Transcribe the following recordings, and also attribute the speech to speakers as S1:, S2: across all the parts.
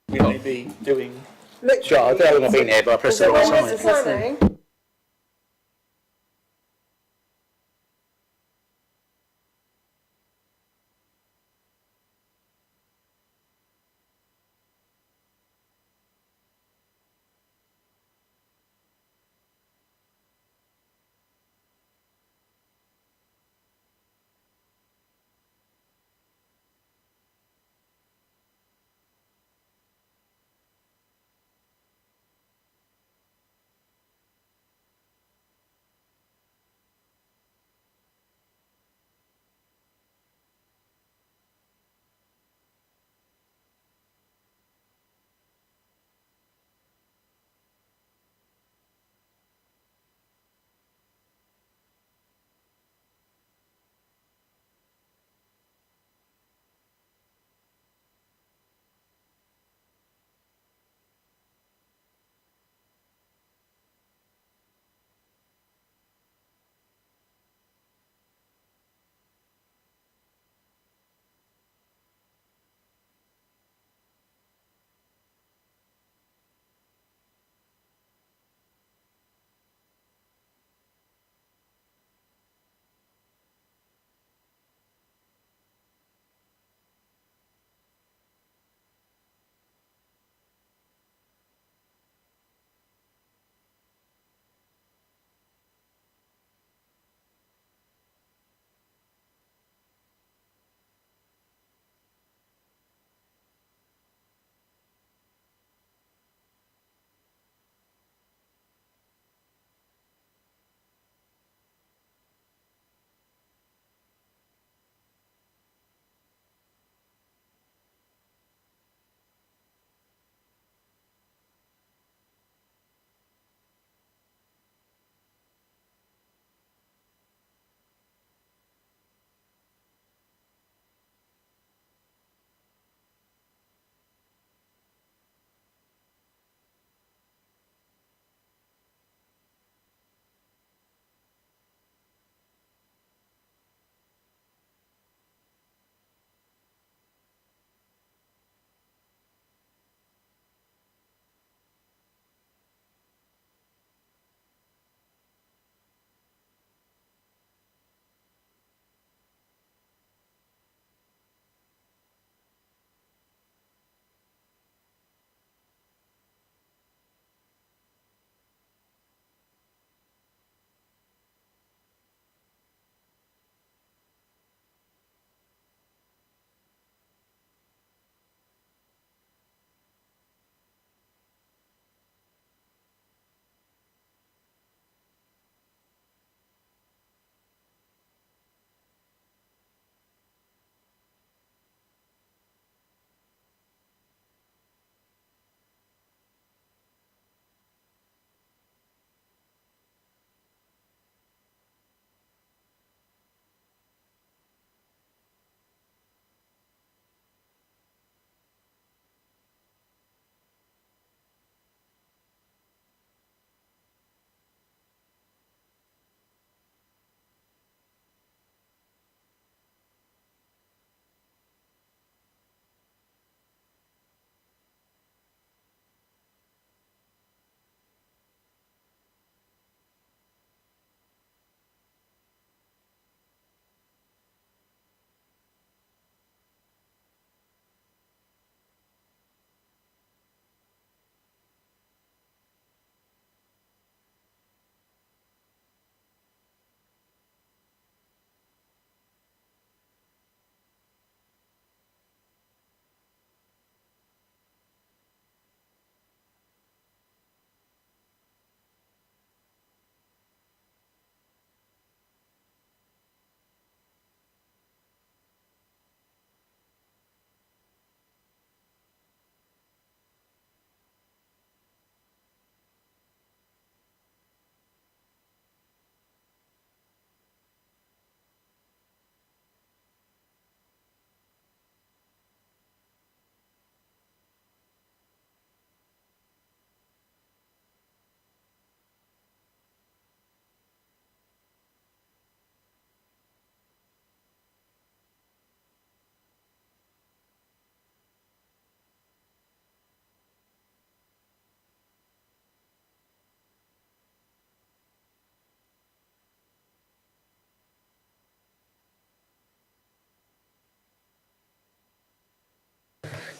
S1: We may be doing.
S2: Sure, I don't think I've been here, but I pressed the
S3: So
S2: wrong
S3: when was
S2: side.
S3: the planning?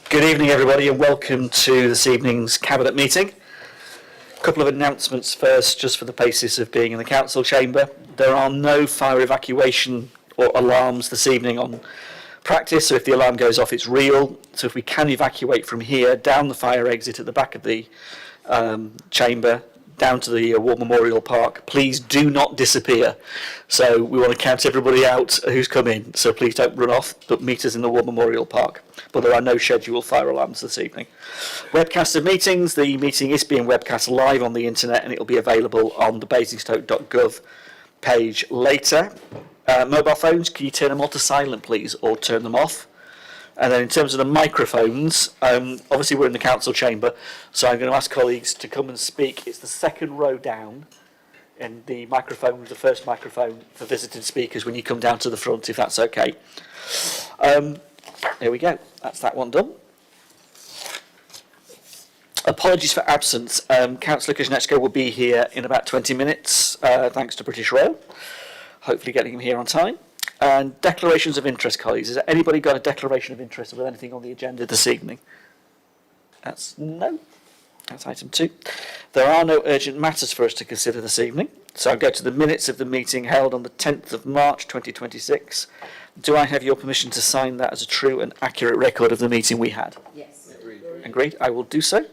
S2: Good evening, everybody, and welcome to this evening's Cabinet meeting. A couple of announcements first, just for the basis of being in the council chamber. There are no fire evacuation or alarms this evening on practice, so if the alarm goes off, it's real. So if we can evacuate from here, down the fire exit at the back of the chamber, down to the War Memorial Park, please do not disappear. So we want to count everybody out who's come in, so please don't run off, but meet us in the War Memorial Park. But there are no scheduled fire alarms this evening. Webcast of meetings. The meeting is being webcast live on the internet and it will be available on the BasingstokeGov page later. Mobile phones, can you turn them all to silent, please, or turn them off? And then in terms of the microphones, obviously we're in the council chamber, so I'm going to ask colleagues to come and speak. It's the second row down, and the microphone, the first microphone for visiting speakers when you come down to the front, if that's okay. There we go. That's that one done. Apologies for absence. Councillor Kuznetsko will be here in about 20 minutes, thanks to British Rail. Hopefully getting him here on time. And declarations of interest, colleagues. Has anybody got a declaration of interest with anything on the agenda this evening? That's no. That's item 2. There are no urgent matters for us to consider this evening. So I'll go to the minutes of the meeting held on the 10th of March 2026. Do I have your permission to sign that as a true and accurate record of the meeting we had?
S3: Yes.
S2: Agreed. I will do so.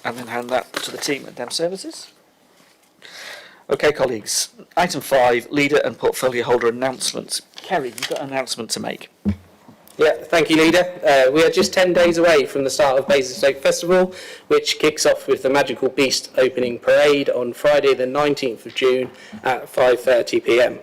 S2: And then hand that to the team at Dem Services. Okay, colleagues. Item 5, leader and portfolio holder announcements. Kerry, you've got an announcement to make.
S4: Yeah, thank you, Leader. We are just 10 days away from the start of Basingstoke Festival, which kicks off with the Magical Beast opening parade on Friday the 19th of June at 5:30 p.m.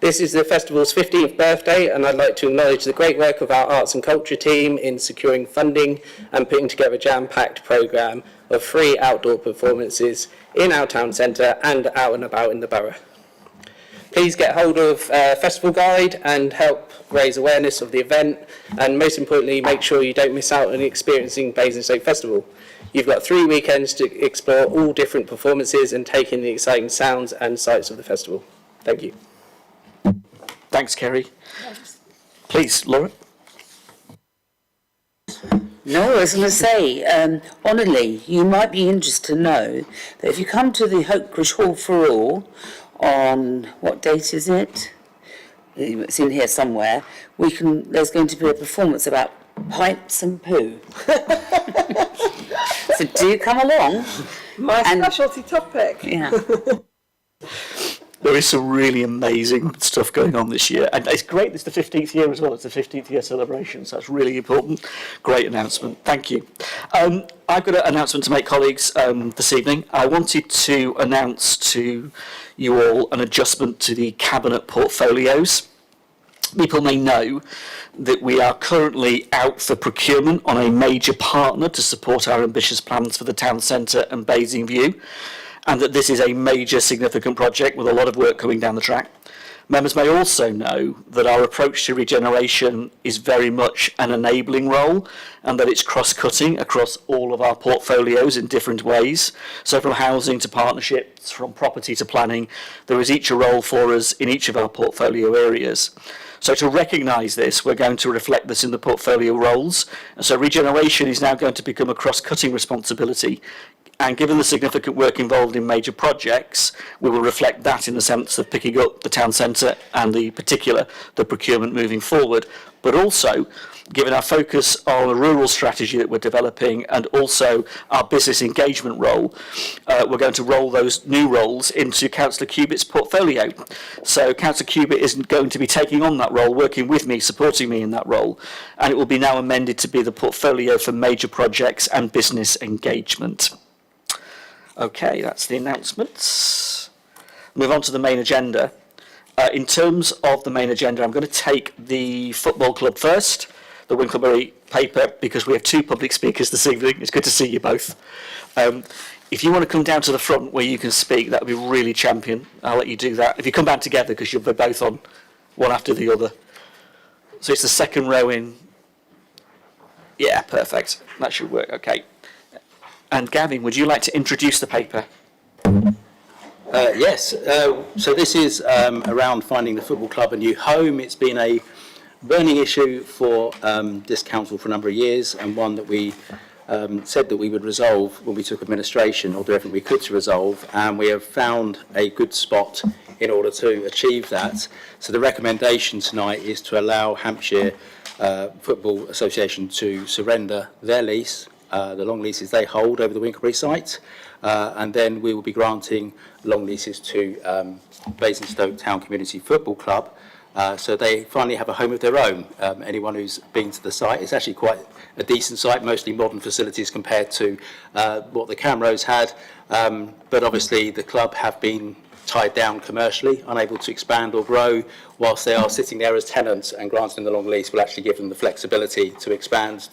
S4: This is the festival's 15th birthday, and I'd like to acknowledge the great work of our arts and culture team in securing funding and putting together a jam-packed programme of free outdoor performances in our town centre and out and about in the borough. Please get hold of Festival Guide and help raise awareness of the event, and most importantly, make sure you don't miss out on experiencing Basingstoke Festival. You've got 3 weekends to explore all different performances and take in the exciting sounds and sights of the festival. Thank you.
S2: Thanks, Kerry. Please, Laura.
S3: No, I was going to say, honestly, you might be interested to know that if you come to the Hokeridge Hall for All on, what date is it? It's in here somewhere. There's going to be a performance about pipes and poo. So do come along.
S5: My specialty topic.
S3: Yeah.
S2: There is some really amazing stuff going on this year, and it's great. It's the 15th year as well. It's the 15th year celebration, so that's really important. Great announcement. Thank you. I've got an announcement to make, colleagues, this evening. I wanted to announce to you all an adjustment to the cabinet portfolios. People may know that we are currently out for procurement on a major partner to support our ambitious plans for the town centre and Basingview, and that this is a major significant project with a lot of work coming down the track. Members may also know that our approach to regeneration is very much an enabling role, and that it's cross-cutting across all of our portfolios in different ways. So from housing to partnerships, from property to planning, there is each a role for us in each of our portfolio areas. So to recognise this, we're going to reflect this in the portfolio roles. And so regeneration is now going to become a cross-cutting responsibility. And given the significant work involved in major projects, we will reflect that in the sense of picking up the town centre and the procurement moving forward. But also, given our focus on a rural strategy that we're developing and also our business engagement role, we're going to roll those new roles into Councillor Cubitt's portfolio. So Councillor Cubitt isn't going to be taking on that role, working with me, supporting me in that role, and it will be now amended to be the portfolio for major projects and business engagement. Okay, that's the announcements. Move on to the main agenda. In terms of the main agenda, I'm going to take the football club first, the Winklebury paper, because we have 2 public speakers this evening. It's good to see you both. If you want to come down to the front where you can speak, that would be really champion. I'll let you do that. If you come down together, because you'll be both on one after the other. So it's the second row in. Yeah, perfect. That should work. Okay. And Gavin, would you like to introduce the paper?
S6: Yes, so this is around finding the football club a new home. It's been a burning issue for this council for a number of years, and one that we said that we would resolve when we took administration, or do everything we could to resolve, and we have found a good spot in order to achieve that. So the recommendation tonight is to allow Hampshire Football Association to surrender their lease, the long leases they hold over the Winkelbury site, and then we will be granting long leases to Basingstoke Town Community Football Club, so they finally have a home of their own. Anyone who's been to the site, it's actually quite a decent site, mostly modern facilities compared to what the Camrose had, but obviously the club have been tied down commercially, unable to expand or grow, whilst they are sitting there as tenants, and granting the long lease will actually give them the flexibility to expand,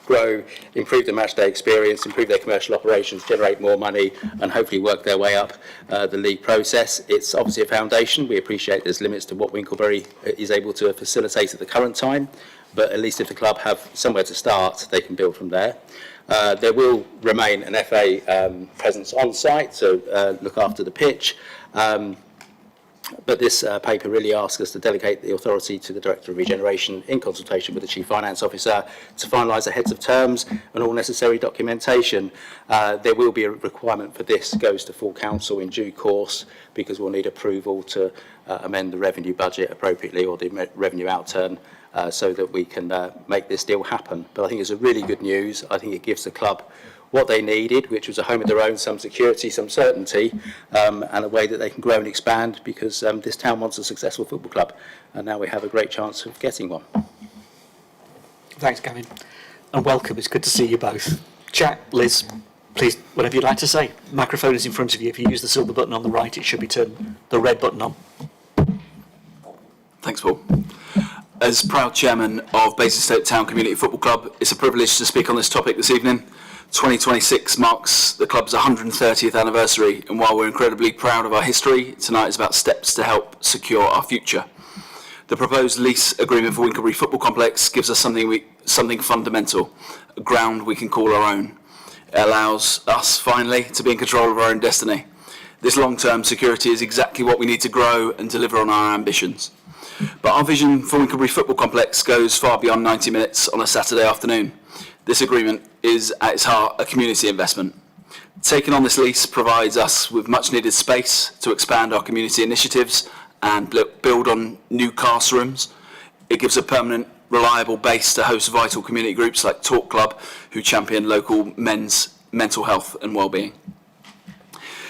S6: grow, improve the match day experience, improve their commercial operations, generate more money, and hopefully work their way up the league process. It's obviously a foundation. We appreciate there's limits to what Winkelbury is able to facilitate at the current time, but at least if the club have somewhere to start, they can build from there. There will remain an FA presence on site to look after the pitch, but this paper really asks us to delegate the authority to the Director of Regeneration in consultation with the Chief Finance Officer to finalise the heads of terms and all necessary documentation. There will be a requirement for this goes to full council in due course, because we'll need approval to amend the revenue budget appropriately, or the revenue outturn, so that we can make this deal happen. But I think it's a really good news. I think it gives the club what they needed, which was a home of their own, some security, some certainty, and a way that they can grow and expand, because this town wants a successful football club, and now we have a great chance of getting one.
S2: Thanks, Gavin, and welcome. It's good to see you both. Jack, Liz, please, whatever you'd like to say. Microphone is in front of you. If you use the silver button on the right, it should be turned the red button on.
S7: Thanks, Paul. As proud chairman of Basingstoke Town Community Football Club, it's a privilege to speak on this topic this evening. 2026 marks the club's 130th anniversary, and while we're incredibly proud of our history, tonight is about steps to help secure our future. The proposed lease agreement for Winkelbury Football Complex gives us something fundamental, a ground we can call our own. It allows us, finally, to be in control of our own destiny. This long-term security is exactly what we need to grow and deliver on our ambitions. But our vision for Winkelbury Football Complex goes far beyond 90 minutes on a Saturday afternoon. This agreement is, at its heart, a community investment. Taking on this lease provides us with much needed space to expand our community initiatives and build on new classrooms. It gives a permanent, reliable base to host vital community groups like Talk Club, who champion local men's mental health and well-being.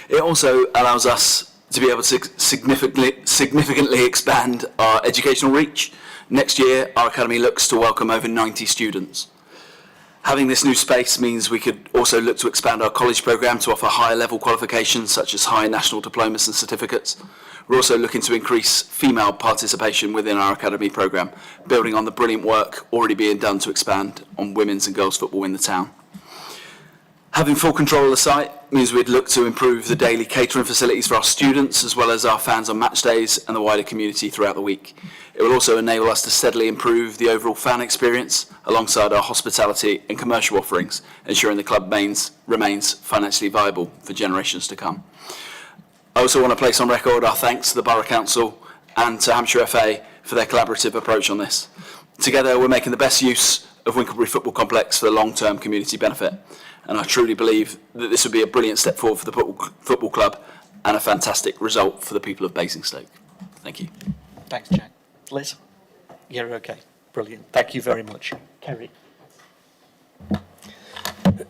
S7: It also allows us to be able to significantly expand our educational reach. Next year, our academy looks to welcome over 90 students. Having this new space means we could also look to expand our college programme to offer higher level qualifications such as high national diplomas and certificates. We're also looking to increase female participation within our academy programme, building on the brilliant work already being done to expand on women's and girls football in the town. Having full control of the site means we'd look to improve the daily catering facilities for our students, as well as our fans on match days and the wider community throughout the week. It will also enable us to steadily improve the overall fan experience alongside our hospitality and commercial offerings, ensuring the club remains financially viable for generations to come. I also want to place on record our thanks to the Borough Council and to Hampshire FA for their collaborative approach on this. Together, we're making the best use of Winkelbury Football Complex for the long-term community benefit, and I truly believe that this would be a brilliant step forward for the football club and a fantastic result for the people of Basingstoke. Thank you.
S2: Thanks, Jack. Liz? You're okay. Brilliant. Thank you very much. Kerry?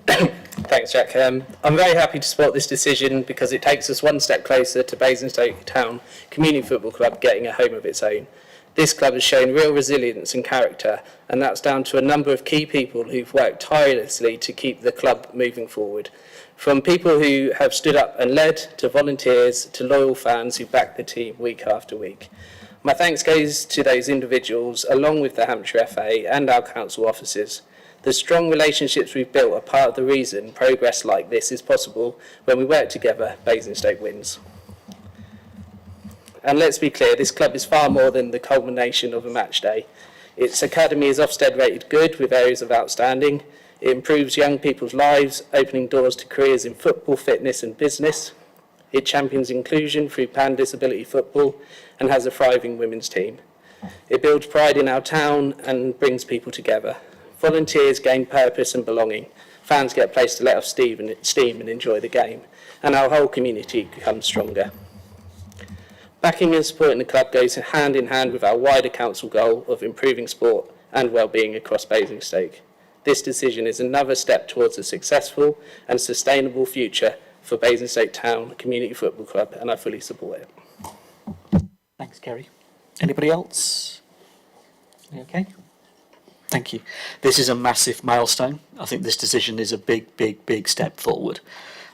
S4: Thanks, Jack. I'm very happy to support this decision because it takes us one step closer to Basingstoke Town Community Football Club getting a home of its own. This club has shown real resilience and character, and that's down to a number of key people who've worked tirelessly to keep the club moving forward. From people who have stood up and led, to volunteers, to loyal fans who back the team week after week. My thanks goes to those individuals, along with the Hampshire FA and our council officers. The strong relationships we've built are part of the reason progress like this is possible. When we work together, Basingstoke wins. And let's be clear, this club is far more than the culmination of a match day. Its academy is Ofsted rated good with areas of outstanding. It improves young people's lives, opening doors to careers in football, fitness and business. It champions inclusion through pan-disability football and has a thriving women's team. It builds pride in our town and brings people together. Volunteers gain purpose and belonging. Fans get a place to let off steam and enjoy the game. And our whole community becomes stronger. Backing and supporting the club goes hand in hand with our wider council goal of improving sport and well-being across Basingstoke. This decision is another step towards a successful and sustainable future for Basingstoke Town Community Football Club, and I fully support it.
S2: Thanks, Kerry. Anybody else? You okay? Thank you. This is a massive milestone. I think this decision is a big step forward.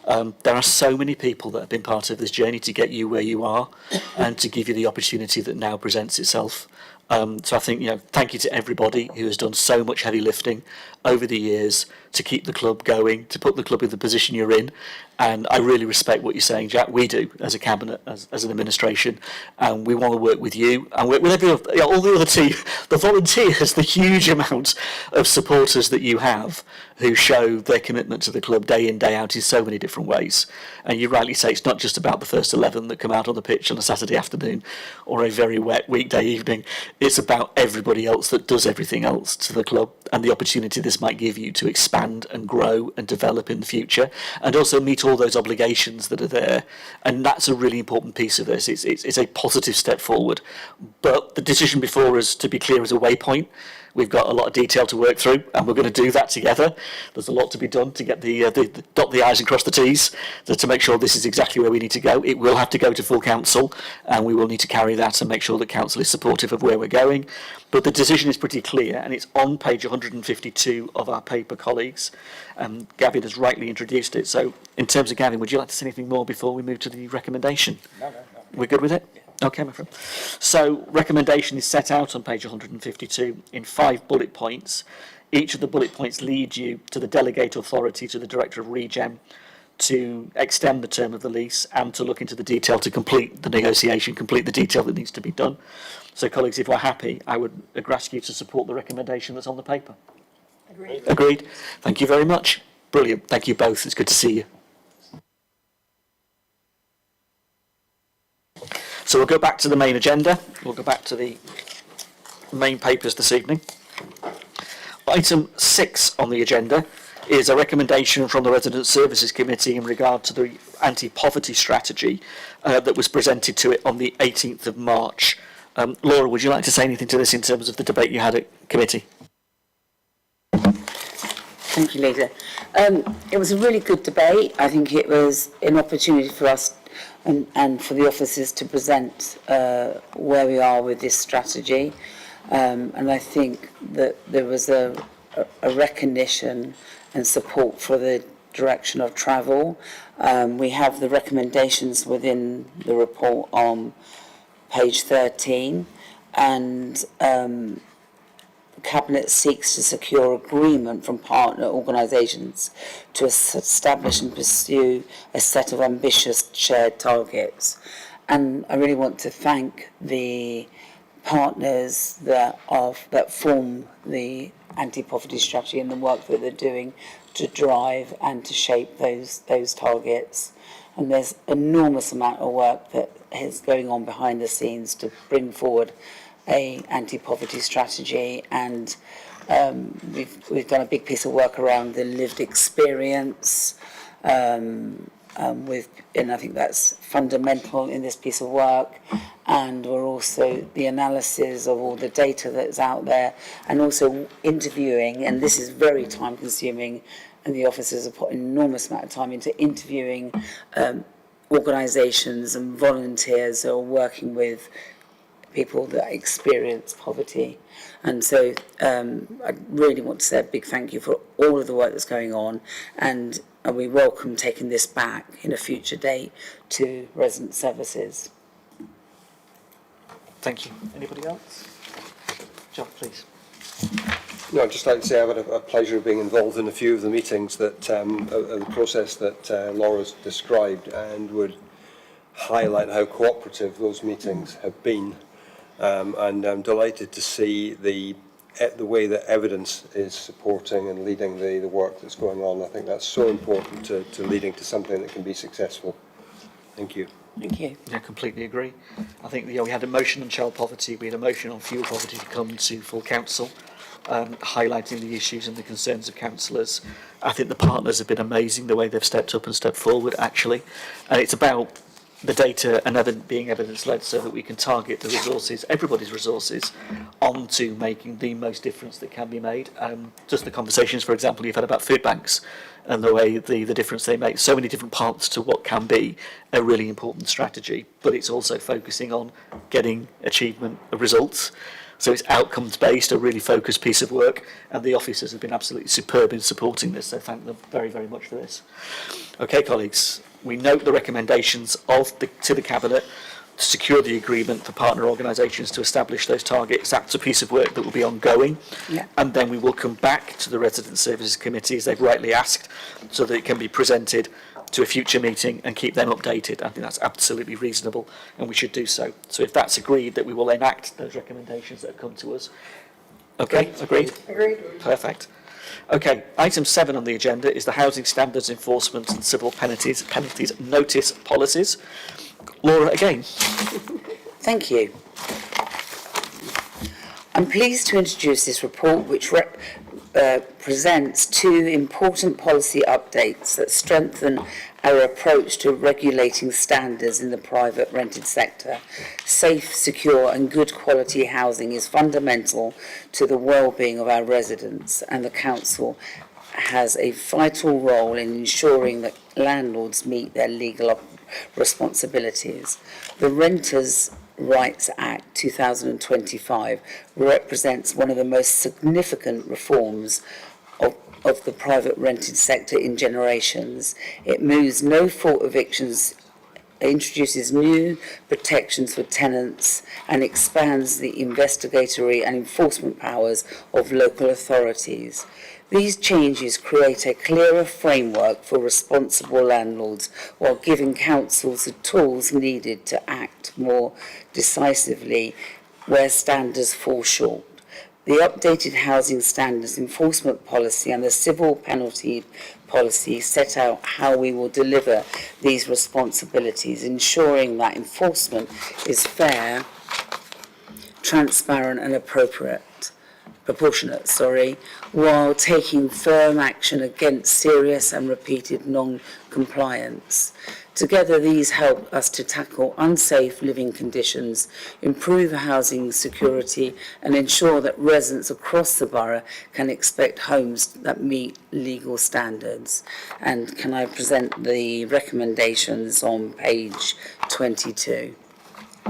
S2: There are so many people that have been part of this journey to get you where you are and to give you the opportunity that now presents itself. So I think, thank you to everybody who has done so much heavy lifting over the years to keep the club going, to put the club in the position you're in. And I really respect what you're saying, Jack. We do as a cabinet, as an administration, and we want to work with you and work with all the other team, the volunteers, the huge amount of supporters that you have who show their commitment to the club day in, day out in so many different ways. And you rightly say it's not just about the first 11 that come out on the pitch on a Saturday afternoon or a very wet weekday evening. It's about everybody else that does everything else to the club and the opportunity this might give you to expand and grow and develop in the future and also meet all those obligations that are there. And that's a really important piece of this. It's a positive step forward. But the decision before us, to be clear, is a waypoint. We've got a lot of detail to work through, and we're going to do that together. There's a lot to be done to get the dot the I's and cross the T's to make sure this is exactly where we need to go. It will have to go to full council, and we will need to carry that and make sure that council is supportive of where we're going. But the decision is pretty clear, and it's on page 152 of our paper, colleagues. Gavin has rightly introduced it. So in terms of Gavin, would you like to say anything more before we move to the recommendation? No. We're good with it? Okay, my friend. So recommendation is set out on page 152 in 5 bullet points. Each of the bullet points lead you to the delegate authority to the Director of Regen to extend the term of the lease and to look into the detail to complete the negotiation, complete the detail that needs to be done. So colleagues, if we're happy, I would ask you to support the recommendation that's on the paper. Agreed. Thank you very much. Brilliant. Thank you both. It's good to see you. So we'll go back to the main agenda. We'll go back to the main papers this evening. Item 6 on the agenda is a recommendation from the Resident Services Committee in regard to the anti-poverty strategy that was presented to it on the 18th of March. Laura, would you like to say anything to this in terms of the debate you had at committee?
S3: Thank you, Leader. It was a really good debate. I think it was an opportunity for us and for the officers to present where we are with this strategy. And I think that there was a recognition and support for the direction of travel. We have the recommendations within the report on page 13, and Cabinet seeks to secure agreement from partner organisations to establish and pursue a set of ambitious shared targets. And I really want to thank the partners that form the anti-poverty strategy and the work that they're doing to drive and to shape those targets. And there's enormous amount of work that is going on behind the scenes to bring forward a anti-poverty strategy, and we've done a big piece of work around the lived experience, and I think that's fundamental in this piece of work. And we're also the analysis of all the data that's out there, and also interviewing, and this is very time consuming, and the officers have put an enormous amount of time into interviewing organisations and volunteers who are working with people that experience poverty. And so I really want to say a big thank you for all of the work that's going on, and we welcome taking this back in a future date to resident services.
S2: Thank you. Anybody else? John, please.
S8: No, I'd just like to say I've had a pleasure of being involved in a few of the meetings that the process that Laura's described, and would highlight how cooperative those meetings have been. And I'm delighted to see the way that evidence is supporting and leading the work that's going on. I think that's so important to leading to something that can be successful. Thank you.
S3: Thank you.
S2: Yeah, completely agree. I think we had a motion on child poverty, we had a motion on fuel poverty to come to full council, highlighting the issues and the concerns of councillors. I think the partners have been amazing, the way they've stepped up and stepped forward, actually. And it's about the data and being evidence-led so that we can target the resources, everybody's resources, onto making the most difference that can be made. Just the conversations, for example, you've had about food banks and the way the difference they make. So many different parts to what can be a really important strategy, but it's also focusing on getting achievement of results. So it's outcomes-based, a really focused piece of work, and the officers have been absolutely superb in supporting this, so thank them very, very much for this. Okay, colleagues, we note the recommendations to the Cabinet to secure the agreement for partner organisations to establish those targets. That's a piece of work that will be ongoing.
S3: Yeah.
S2: And then we will come back to the Resident Services Committee, as they've rightly asked, so that it can be presented to a future meeting and keep them updated. I think that's absolutely reasonable, and we should do so. So if that's agreed, that we will enact those recommendations that have come to us. Okay, agreed?
S5: Agreed.
S2: Perfect. Okay, item 7 on the agenda is the Housing Standards Enforcement and Civil Penalties Notice Policies. Laura, again.
S3: Thank you. I'm pleased to introduce this report, which presents two important policy updates that strengthen our approach to regulating standards in the private rented sector. Safe, secure and good quality housing is fundamental to the well-being of our residents, and the Council has a vital role in ensuring that landlords meet their legal responsibilities. The Renters' Rights Act 2025 represents one of the most significant reforms of the private rented sector in generations. It moves no-fault evictions, introduces new protections for tenants, and expands the investigatory and enforcement powers of local authorities. These changes create a clearer framework for responsible landlords while giving councils the tools needed to act more decisively where standards fall short. The updated housing standards enforcement policy and the civil penalty policy set out how we will deliver these responsibilities, ensuring that enforcement is fair, transparent and proportionate, while taking firm action against serious and repeated non-compliance. Together, these help us to tackle unsafe living conditions, improve housing security, and ensure that residents across the borough can expect homes that meet legal standards. And can I present the recommendations on page 22?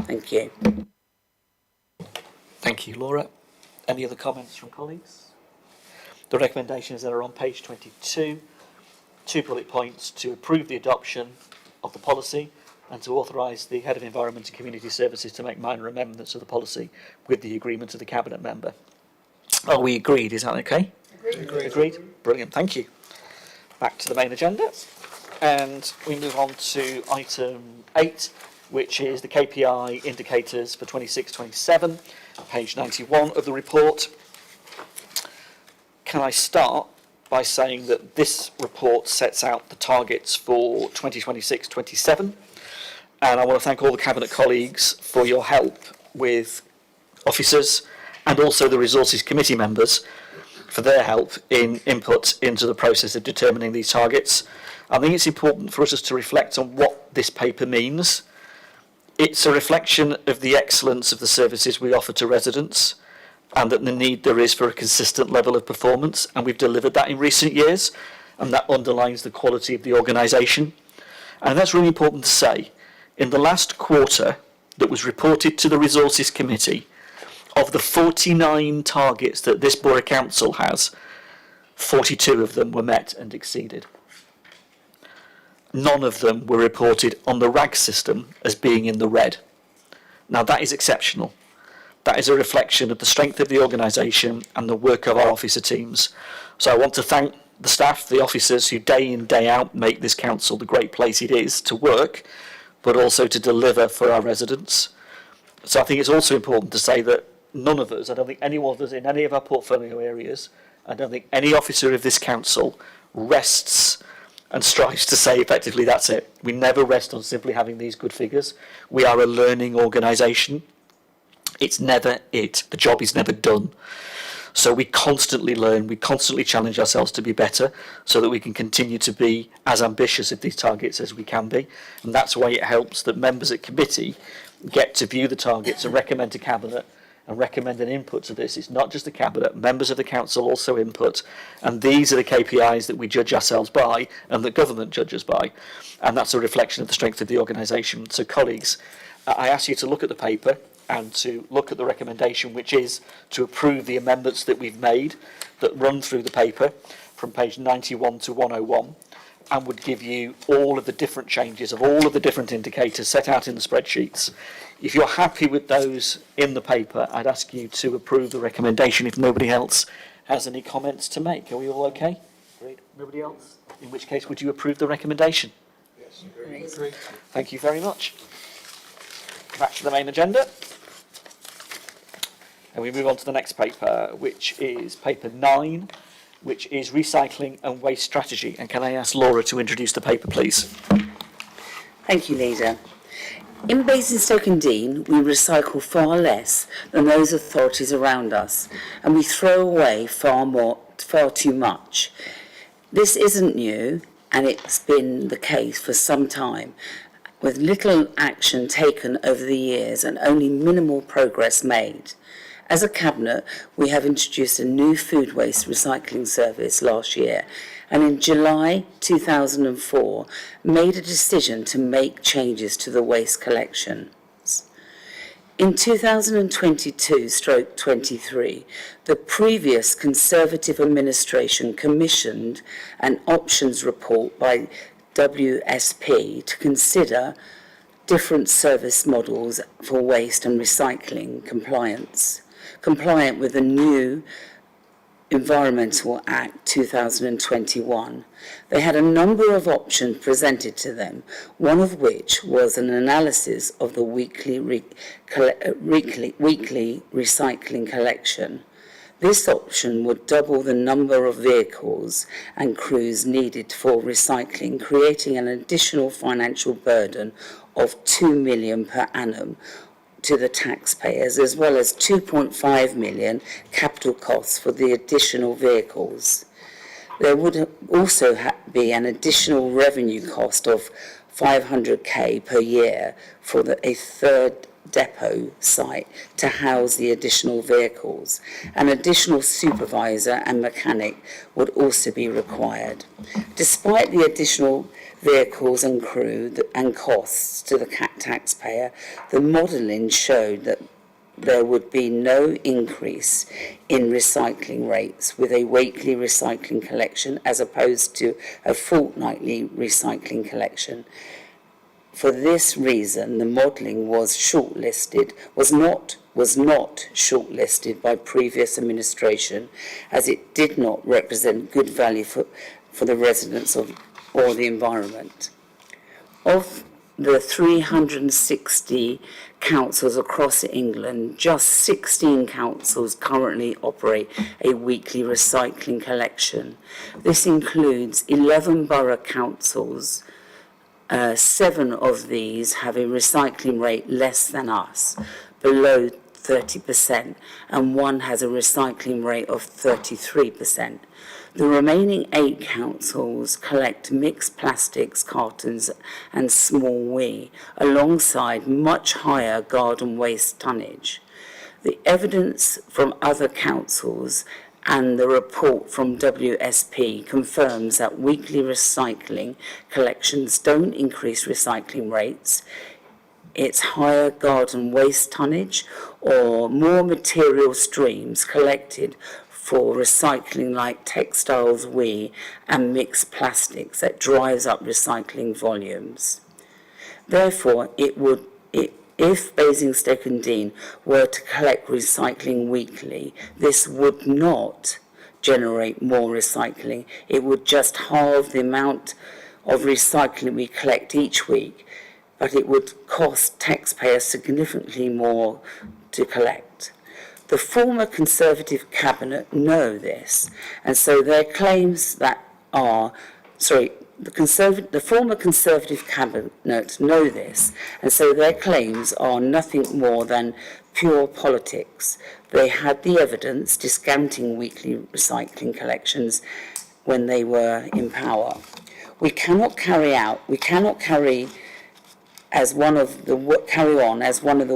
S3: Thank you.
S2: Thank you, Laura. Any other comments from colleagues? The recommendations that are on page 22, 2 bullet points: to approve the adoption of the policy and to authorise the Head of Environment and Community Services to make minor amendments of the policy with the agreement of the Cabinet member. Are we agreed? Is that okay?
S5: Agreed.
S2: Agreed? Brilliant, thank you. Back to the main agenda, and we move on to item 8, which is the KPI indicators for 26-27, page 91 of the report. Can I start by saying that this report sets out the targets for 2026-27, and I want to thank all the Cabinet colleagues for your help with officers and also the Resources Committee members for their help in input into the process of determining these targets. I think it's important for us to reflect on what this paper means. It's a reflection of the excellence of the services we offer to residents, and that the need there is for a consistent level of performance, and we've delivered that in recent years, and that underlines the quality of the organisation. And that's really important to say. In the last quarter that was reported to the Resources Committee, of the 49 targets that this Borough Council has, 42 of them were met and exceeded. None of them were reported on the RAG system as being in the red. Now that is exceptional. That is a reflection of the strength of the organisation and the work of our officer teams. So I want to thank the staff, the officers who day in, day out make this council the great place it is to work, but also to deliver for our residents. So I think it's also important to say that none of us, I don't think any of us in any of our portfolio areas, I don't think any officer of this council rests and strives to say effectively that's it. We never rest on simply having these good figures. We are a learning organisation. It's never it. The job is never done. So we constantly learn, we constantly challenge ourselves to be better so that we can continue to be as ambitious of these targets as we can be. And that's why it helps that members at committee get to view the targets and recommend to Cabinet and recommend an input to this. It's not just the Cabinet, members of the Council also input. And these are the KPIs that we judge ourselves by and that government judges by. And that's a reflection of the strength of the organisation. So colleagues, I ask you to look at the paper and to look at the recommendation, which is to approve the amendments that we've made that run through the paper from page 91 to 101 and would give you all of the different changes of all of the different indicators set out in the spreadsheets. If you're happy with those in the paper, I'd ask you to approve the recommendation if nobody else has any comments to make. Are we all okay? Great. Nobody else? In which case, would you approve the recommendation?
S8: Yes, agree.
S2: Thank you very much. Back to the main agenda. And we move on to the next paper, which is paper 9, which is recycling and waste strategy. And can I ask Laura to introduce the paper, please?
S3: Thank you, Leader. In Basingstoke-Dean, we recycle far less than those authorities around us, and we throw away far too much. This isn't new, and it's been the case for some time, with little action taken over the years and only minimal progress made. As a Cabinet, we have introduced a new food waste recycling service last year, and in July 2004 made a decision to make changes to the waste collections. In 2022/23, the previous Conservative administration commissioned an options report by WSP to consider different service models for waste and recycling compliant with the new Environmental Act 2021. They had a number of options presented to them, one of which was an analysis of the weekly recycling collection. This option would double the number of vehicles and crews needed for recycling, creating an additional financial burden of £2 million per annum to the taxpayers, as well as £2.5 million capital costs for the additional vehicles. There would also be an additional revenue cost of £500,000 per year for a third depot site to house the additional vehicles. An additional supervisor and mechanic would also be required. Despite the additional vehicles and crew and costs to the taxpayer, the modelling showed that there would be no increase in recycling rates with a weekly recycling collection as opposed to a fortnightly recycling collection. For this reason, the modelling was not shortlisted by previous administration, as it did not represent good value for the residents or the environment. Of the 360 councils across England, just 16 councils currently operate a weekly recycling collection. This includes 11 borough councils. 7 of these have a recycling rate less than us, below 30%, and 1 has a recycling rate of 33%. The remaining 8 councils collect mixed plastics, cartons and small wee, alongside much higher garden waste tonnage. The evidence from other councils and the report from WSP confirms that weekly recycling collections don't increase recycling rates. It's higher garden waste tonnage or more material streams collected for recycling like textiles, wee and mixed plastics that drives up recycling volumes. Therefore, if Basingstoke-Dean were to collect recycling weekly, this would not generate more recycling. It would just halve the amount of recycling we collect each week, but it would cost taxpayers significantly more to collect. The former Conservative Cabinet know this, and so their claims the former Conservative cabinet know this, and so their claims are nothing more than pure politics. They had the evidence discounting weekly recycling collections when they were in power. We cannot carry on as one of the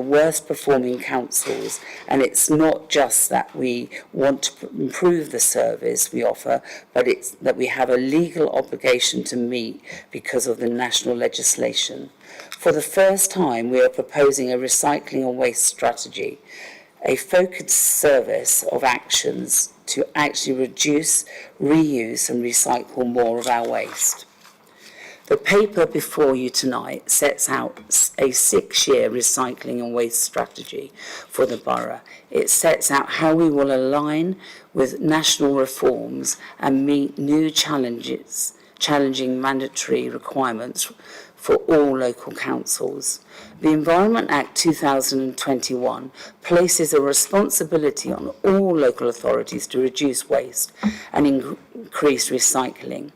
S3: worst performing councils, and it's not just that we want to improve the service we offer, but it's that we have a legal obligation to meet because of the national legislation. For the first time, we are proposing a recycling and waste strategy, a focused service of actions to actually reduce, reuse and recycle more of our waste. The paper before you tonight sets out a 6-year recycling and waste strategy for the borough. It sets out how we will align with national reforms and meet new challenging mandatory requirements for all local councils. The Environment Act 2021 places a responsibility on all local authorities to reduce waste and increase recycling.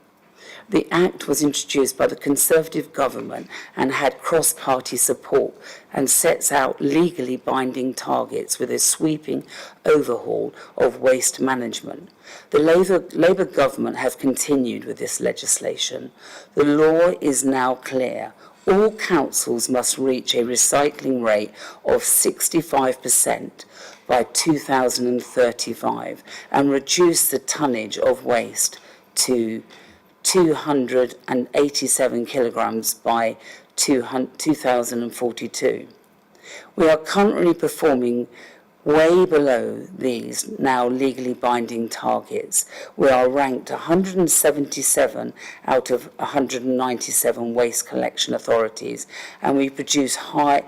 S3: The Act was introduced by the Conservative government and had cross-party support and sets out legally binding targets with a sweeping overhaul of waste management. The Labour government have continued with this legislation. The law is now clear. All councils must reach a recycling rate of 65% by 2035 and reduce the tonnage of waste to 287 kilograms by 2042. We are currently performing way below these now legally binding targets. We are ranked 177 out of 197 waste collection authorities, and we produce a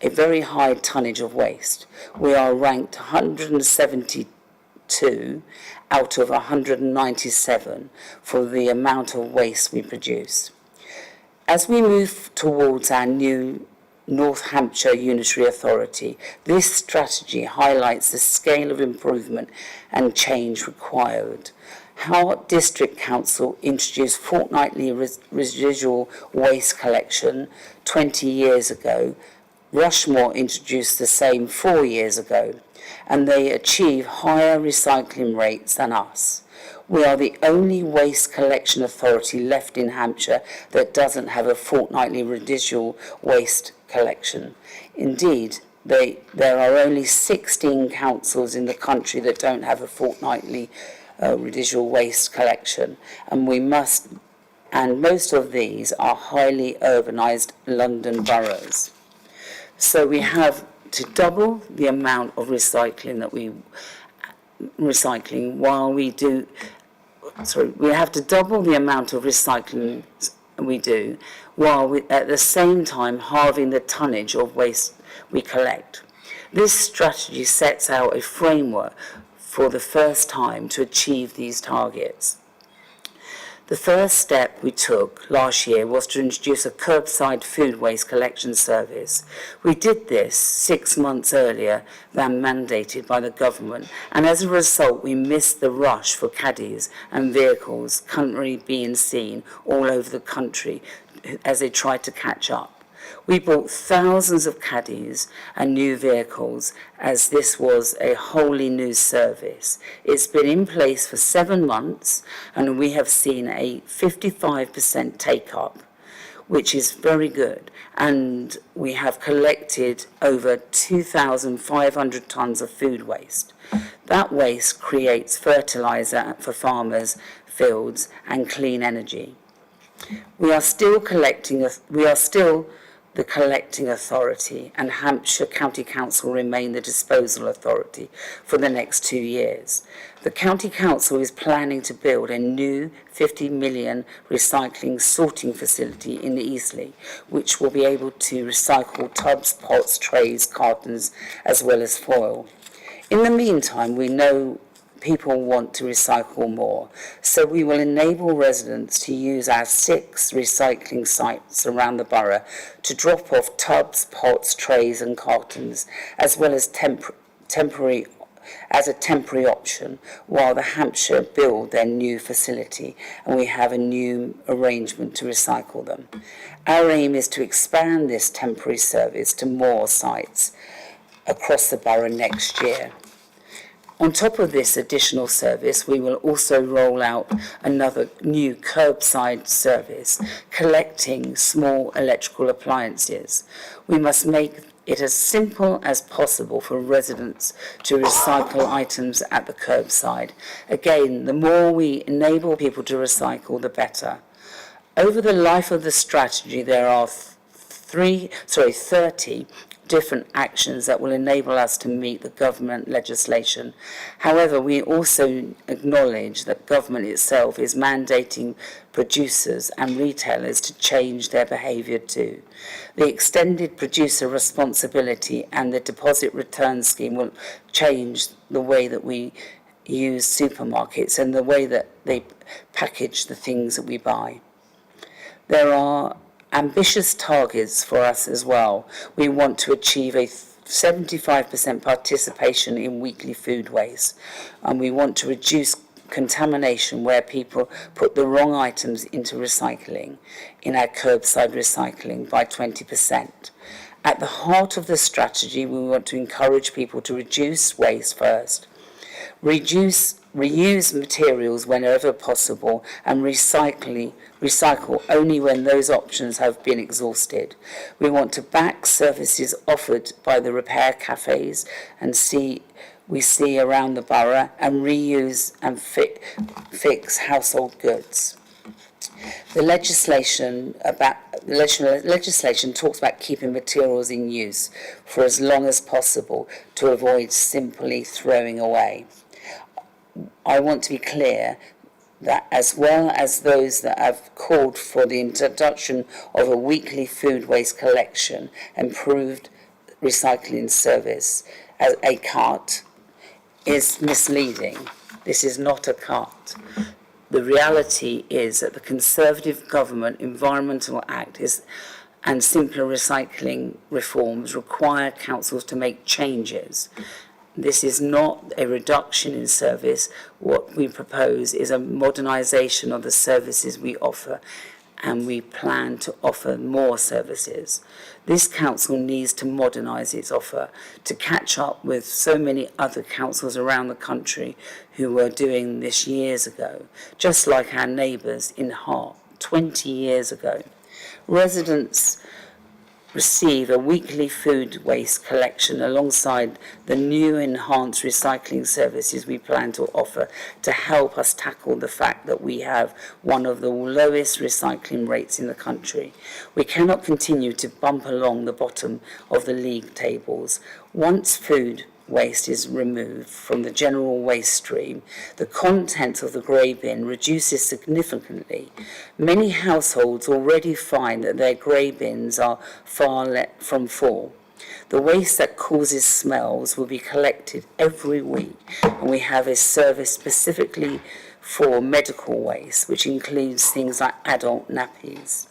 S3: very high tonnage of waste. We are ranked 172 out of 197 for the amount of waste we produce. As we move towards our new North Hampshire Unitary Authority, this strategy highlights the scale of improvement and change required. Howard District Council introduced fortnightly residual waste collection 20 years ago. Rushmore introduced the same 4 years ago, and they achieve higher recycling rates than us. We are the only waste collection authority left in Hampshire that doesn't have a fortnightly residual waste collection. Indeed, there are only 16 councils in the country that don't have a fortnightly residual waste collection, and most of these are highly urbanised London boroughs. So we have to double the amount of recycling we have to double the amount of recycling we do, while we, at the same time halving the tonnage of waste we collect. This strategy sets out a framework for the first time to achieve these targets. The first step we took last year was to introduce a curbside food waste collection service. We did this 6 months earlier than mandated by the government, and as a result we missed the rush for caddies and vehicles currently being seen all over the country as they tried to catch up. We bought thousands of caddies and new vehicles as this was a wholly new service. It's been in place for 7 months and we have seen a 55% take-up, which is very good. And we have collected over 2,500 tonnes of food waste. That waste creates fertiliser for farmers' fields and clean energy. We are still the collecting authority, and Hampshire County Council remain the disposal authority for the next 2 years. The County Council is planning to build a new 50 million recycling sorting facility in Eastleigh, which will be able to recycle tubs, pots, trays, cartons, as well as foil. In the meantime, we know people want to recycle more, so we will enable residents to use our 6 recycling sites around the borough to drop off tubs, pots, trays and cartons, as well as temporary as a temporary option while the Hampshire build their new facility and we have a new arrangement to recycle them. Our aim is to expand this temporary service to more sites across the borough next year. On top of this additional service, we will also roll out another new curbside service, collecting small electrical appliances. We must make it as simple as possible for residents to recycle items at the curbside. Again, the more we enable people to recycle, the better. Over the life of the strategy, there are 30 different actions that will enable us to meet the government legislation. However, we also acknowledge that government itself is mandating producers and retailers to change their behaviour too. The extended producer responsibility and the deposit return scheme will change the way that we use supermarkets and the way that they package the things that we buy. There are ambitious targets for us as well. We want to achieve a 75% participation in weekly food waste, and we want to reduce contamination where people put the wrong items into recycling in our curbside recycling by 20%. At the heart of the strategy, we want to encourage people to reduce waste first, reuse materials whenever possible, and recycle only when those options have been exhausted. We want to back services offered by the repair cafes we see around the borough and reuse and fix household goods. The legislation talks about keeping materials in use for as long as possible to avoid simply throwing away. I want to be clear that as well as those that have called for the introduction of a weekly food waste collection, improved recycling service as a cart is misleading. This is not a cart. The reality is that the Conservative Government Environmental Act and simpler recycling reforms require councils to make changes. This is not a reduction in service. What we propose is a modernisation of the services we offer, and we plan to offer more services. This council needs to modernise its offer to catch up with so many other councils around the country who were doing this years ago, just like our neighbours in Hart 20 years ago. Residents receive a weekly food waste collection alongside the new enhanced recycling services we plan to offer to help us tackle the fact that we have one of the lowest recycling rates in the country. We cannot continue to bump along the bottom of the league tables. Once food waste is removed from the general waste stream, the content of the grey bin reduces significantly. Many households already find that their grey bins are far from full. The waste that causes smells will be collected every week, and we have a service specifically for medical waste, which includes things like adult nappies.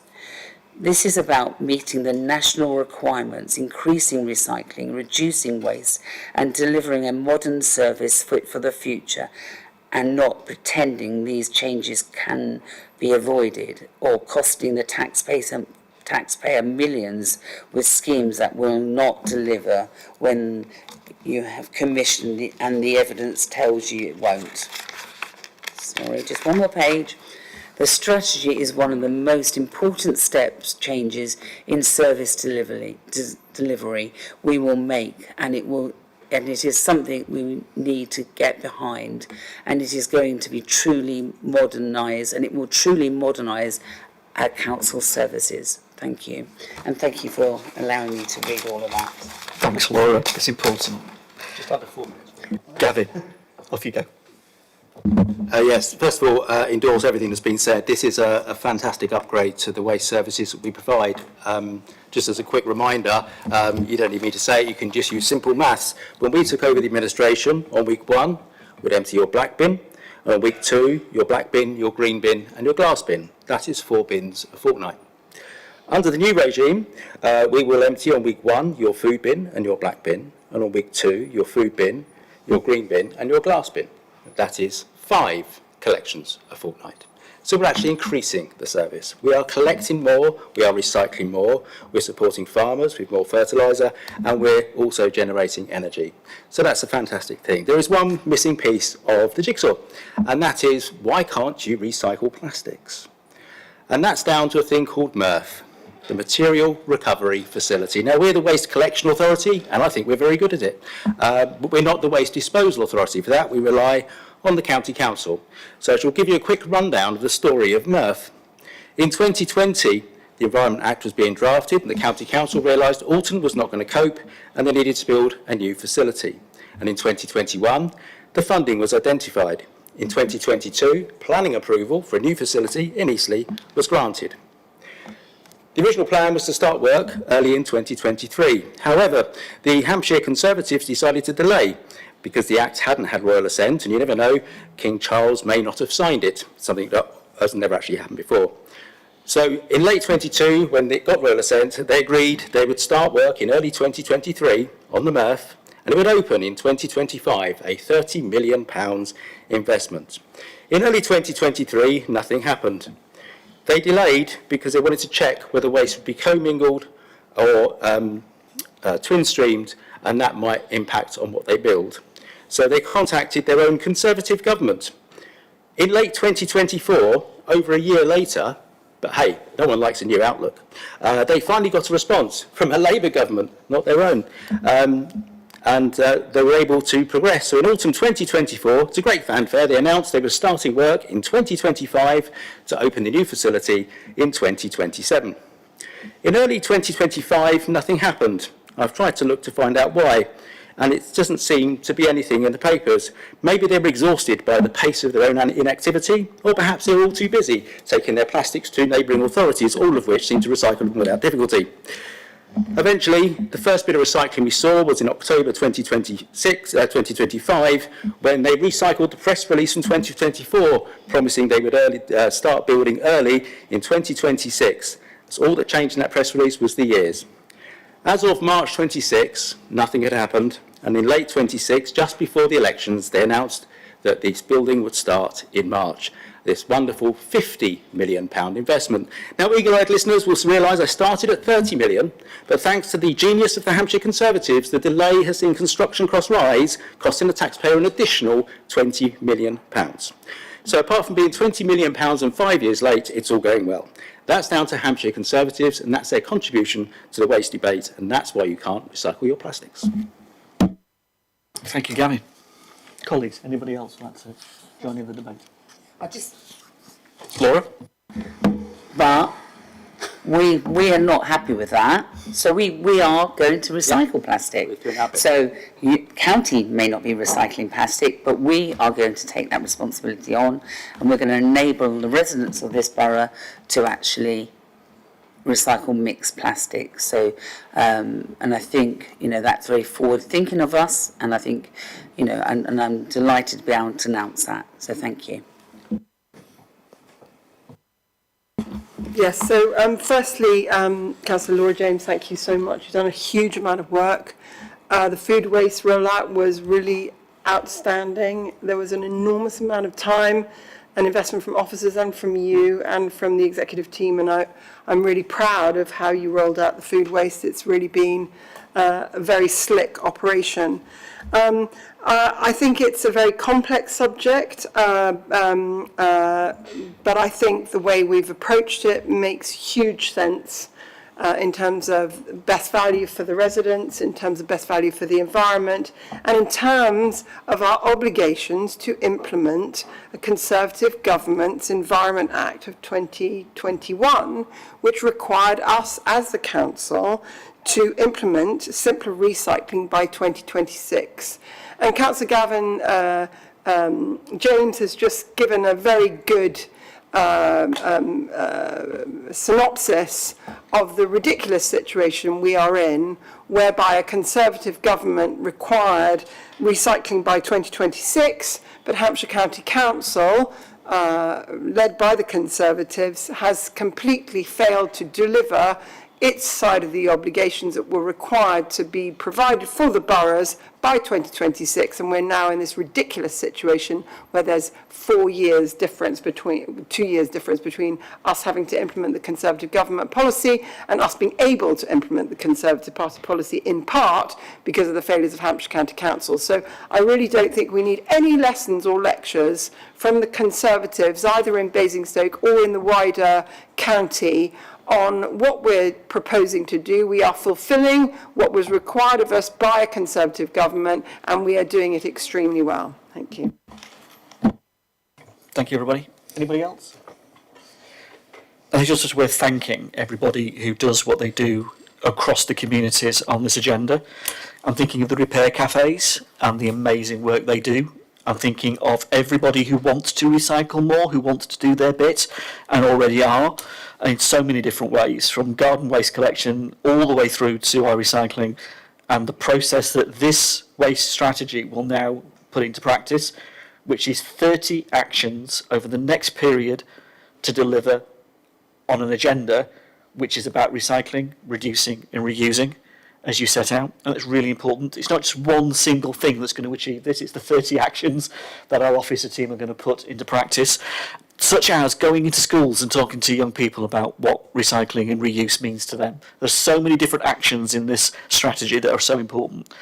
S3: This is about meeting the national requirements, increasing recycling, reducing waste, and delivering a modern service fit for the future, and not pretending these changes can be avoided or costing the taxpayer millions with schemes that will not deliver when you have commissioned and the evidence tells you it won't. Sorry, just one more page. The strategy is one of the most important changes in service delivery we will make, and it is something we need to get behind, and it is going to be truly modernised, and it will truly modernise our council services. Thank you, and thank you for allowing me to read all of that.
S2: Thanks, Laura. It's important.
S6: Just under 4 minutes.
S2: Gavin, off you go.
S6: Yes, first of all, endorse everything that's been said. This is a fantastic upgrade to the waste services that we provide. Just as a quick reminder, you don't need me to say it, you can just use simple maths. When we took over the administration, on week 1, we'd empty your black bin, and on week 2, your black bin, your green bin, and your glass bin. That is 4 bins a fortnight. Under the new regime, we will empty on week 1 your food bin and your black bin, and on week 2 your food bin, your green bin and your glass bin. That is 5 collections a fortnight. So we're actually increasing the service. We are collecting more, we are recycling more, we're supporting farmers with more fertiliser, and we're also generating energy. So that's a fantastic thing. There is one missing piece of the jigsaw, and that is, why can't you recycle plastics? And that's down to a thing called MRF, the Material Recovery Facility. Now, we're the Waste Collection Authority, and I think we're very good at it. But we're not the Waste Disposal Authority. For that, we rely on the County Council. So I shall give you a quick rundown of the story of MRF. In 2020, the Environment Act was being drafted, and the County Council realised Alton was not going to cope, and they needed to build a new facility. And in 2021, the funding was identified. In 2022, planning approval for a new facility in Eastleigh was granted. The original plan was to start work early in 2023. However, the Hampshire Conservatives decided to delay because the Act hadn't had royal assent, and you never know, King Charles may not have signed it, something that has never actually happened before. So in late 22, when it got royal assent, they agreed they would start work in early 2023 on the MRF, and it would open in 2025, a £30 million investment. In early 2023, nothing happened. They delayed because they wanted to check whether waste would be commingled or twin-streamed, and that might impact on what they build. So they contacted their own Conservative government. In late 2024, over a year later, but hey, no one likes a new outlook, they finally got a response from a Labour government, not their own, and they were able to progress. So in autumn 2024, to great fanfare, they announced they were starting work in 2025 to open the new facility in 2027. In early 2025, nothing happened. I've tried to look to find out why, and it doesn't seem to be anything in the papers. Maybe they were exhausted by the pace of their own inactivity, or perhaps they were all too busy taking their plastics to neighbouring authorities, all of which seem to recycle them without difficulty. Eventually, the first bit of recycling we saw was in October 2025, when they recycled the press release from 2024, promising they would start building early in 2026. So all that changed in that press release was the years. As of March 26, nothing had happened, and in late 26, just before the elections, they announced that this building would start in March. This wonderful £50 million investment. Now, eagle-eyed listeners will realise I started at £30 million, but thanks to the genius of the Hampshire Conservatives, the delay has seen construction costs rise, costing the taxpayer an additional £20 million. So apart from being £20 million and 5 years late, it's all going well. That's down to Hampshire Conservatives, and that's their contribution to the waste debate, and that's why you can't recycle your plastics.
S2: Thank you, Gavin. Colleagues, anybody else like to join in the debate? Laura?
S3: But we are not happy with that, so we are going to recycle plastic. So county may not be recycling plastic, but we are going to take that responsibility on, and we're going to enable the residents of this borough to actually recycle mixed plastic. So, and I think, that's very forward thinking of us, and I think, and I'm delighted to be able to announce that. So thank you.
S5: Yes, so firstly, Councillor Laura James, thank you so much. You've done a huge amount of work. The food waste rollout was really outstanding. There was an enormous amount of time and investment from officers and from you and from the executive team, and I'm really proud of how you rolled out the food waste. It's really been a very slick operation. I think it's a very complex subject, but I think the way we've approached it makes huge sense in terms of best value for the residents, in terms of best value for the environment, and in terms of our obligations to implement a Conservative government's Environment Act of 2021, which required us as the council to implement simpler recycling by 2026. And Councillor Gavin James has just given a very good synopsis of the ridiculous situation we are in, whereby a Conservative government required recycling by 2026, but Hampshire County Council, led by the Conservatives, has completely failed to deliver its side of the obligations that were required to be provided for the boroughs by 2026, and we're now in this ridiculous situation where there's 2 years difference between us having to implement the Conservative government policy and us being able to implement the Conservative Party policy, in part because of the failures of Hampshire County Council. So I really don't think we need any lessons or lectures from the Conservatives, either in Basingstoke or in the wider county, on what we're proposing to do. We are fulfilling what was required of us by a Conservative government, and we are doing it extremely well. Thank you.
S2: Thank you, everybody. Anybody else? I think it's just worth thanking everybody who does what they do across the communities on this agenda. I'm thinking of the repair cafes and the amazing work they do. I'm thinking of everybody who wants to recycle more, who wants to do their bit and already are, in so many different ways, from garden waste collection all the way through to our recycling, and the process that this waste strategy will now put into practice, which is 30 actions over the next period to deliver on an agenda which is about recycling, reducing and reusing, as you set out. And it's really important. It's not just one single thing that's going to achieve this, it's the 30 actions that our officer team are going to put into practice, such as going into schools and talking to young people about what recycling and reuse means to them. There's so many different actions in this strategy that are so important.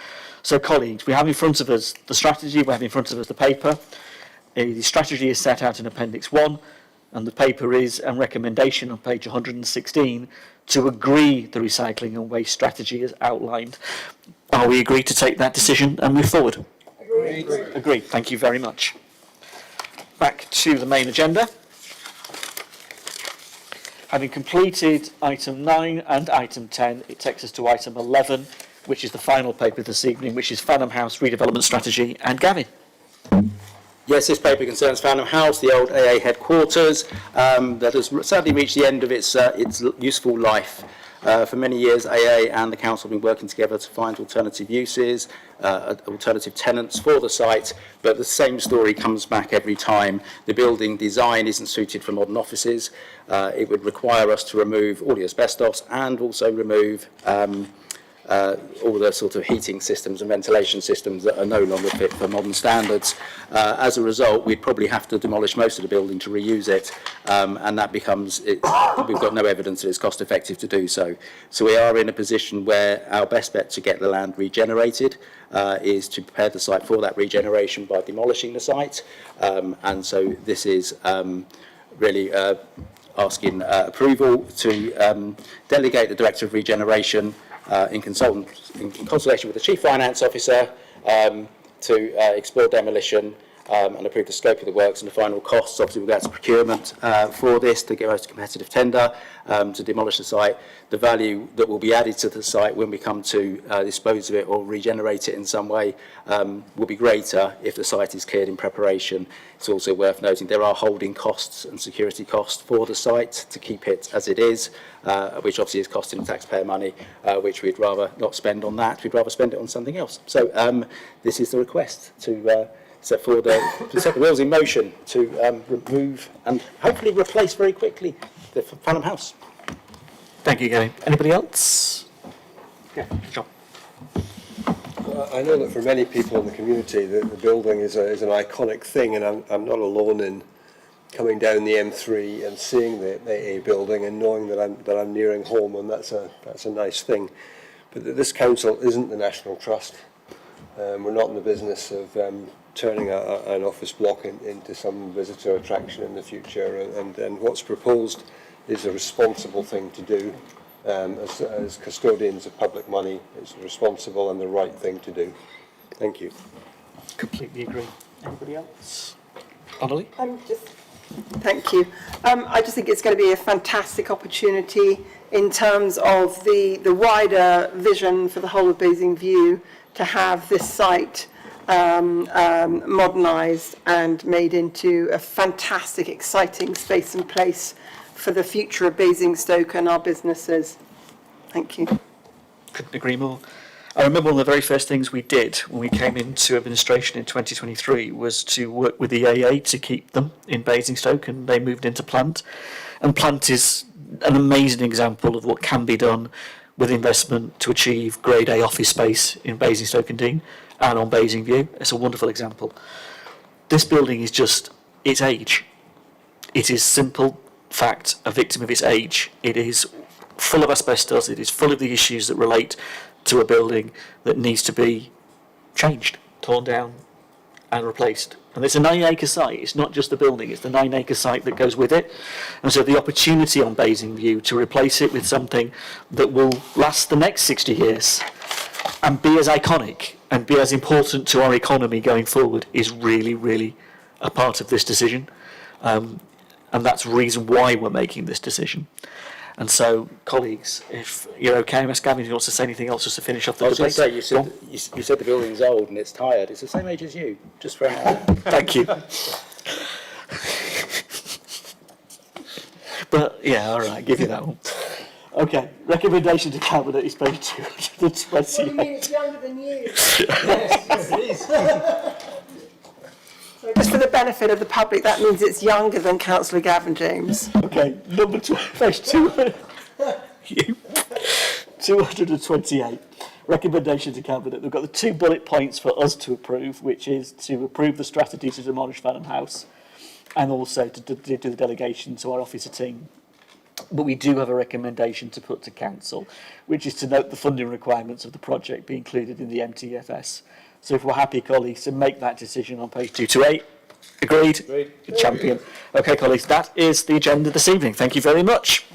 S2: So colleagues, we have in front of us the strategy, we have in front of us the paper. The strategy is set out in Appendix 1, and the paper is a recommendation on page 116 to agree the recycling and waste strategy as outlined. Are we agreed to take that decision and move forward? Agreed. Agreed. Thank you very much. Back to the main agenda. Having completed item 9 and item 10, it takes us to item 11, which is the final paper this evening, which is Farnham House Redevelopment Strategy. And Gavin.
S6: Yes, this paper concerns Farnham House, the old AA headquarters, that has sadly reached the end of its useful life. For many years, AA and the council have been working together to find alternative uses, alternative tenants for the site, but the same story comes back every time. The building design isn't suited for modern offices. It would require us to remove all the asbestos and also remove all the sort of heating systems and ventilation systems that are no longer fit for modern standards. As a result, we'd probably have to demolish most of the building to reuse it, and that becomes, we've got no evidence that it's cost effective to do so. So we are in a position where our best bet to get the land regenerated is to prepare the site for that regeneration by demolishing the site, and so this is really asking approval to delegate the Director of Regeneration in consultation with the Chief Finance Officer to explore demolition and approve the scope of the works and the final costs. Obviously, we'll go to procurement for this to go out to competitive tender to demolish the site. The value that will be added to the site when we come to dispose of it or regenerate it in some way will be greater if the site is cleared in preparation. It's also worth noting there are holding costs and security costs for the site to keep it as it is, which obviously is costing taxpayer money, which we'd rather not spend on that. We'd rather spend it on something else. So this is the request to set the wheels in motion to remove and hopefully replace very quickly the Farnham House.
S2: Thank you, Gavin. Anybody else? Yeah, John.
S8: I know that for many people in the community, the building is an iconic thing, and I'm not alone in coming down the M3 and seeing the AA building and knowing that I'm nearing home, and that's a nice thing. But this council isn't the National Trust. We're not in the business of turning an office block into some visitor attraction in the future, and what's proposed is a responsible thing to do. As custodians of public money, it's responsible and the right thing to do. Thank you.
S2: Completely agree. Anybody else? Anneli?
S5: Thank you. I just think it's going to be a fantastic opportunity in terms of the wider vision for the whole of Basingview to have this site modernised and made into a fantastic, exciting space and place for the future of Basingstoke and our businesses. Thank you.
S2: Couldn't agree more. I remember one of the very first things we did when we came into administration in 2023 was to work with the AA to keep them in Basingstoke, and they moved into Plant. And Plant is an amazing example of what can be done with investment to achieve grade A office space in Basingstoke-on-Deane and on Basingview. It's a wonderful example. This building is just its age. It is simple fact a victim of its age. It is full of asbestos. It is full of the issues that relate to a building that needs to be changed, torn down and replaced. And it's a 9-acre site. It's not just the building, it's the 9-acre site that goes with it. And so the opportunity on Basingview to replace it with something that will last the next 60 years and be as iconic and be as important to our economy going forward is really, really a part of this decision. And that's the reason why we're making this decision. And so, colleagues, if you're okay, Ms. Gavin, do you want to say anything else just to finish off the
S6: I was going
S2: debate?
S6: to say, you said the building's old and it's tired. It's the same age as you, just for a moment.
S2: Thank you. But, yeah, all right, give you that one. Okay, recommendation to Cabinet is page 228.
S5: It's younger than you? Just for the benefit of the public, that means it's younger than Councillor Gavin James.
S2: Okay, number 12, page 228. Recommendation to Cabinet. We've got the 2 bullet points for us to approve, which is to approve the strategy to demolish Farnham House and also to do the delegation to our officer team. But we do have a recommendation to put to Council, which is to note the funding requirements of the project be included in the MTFS. So if we're happy, colleagues, to make that decision on page 228. Agreed? Agreed. Champion. Okay, colleagues, that is the agenda this evening. Thank you very much.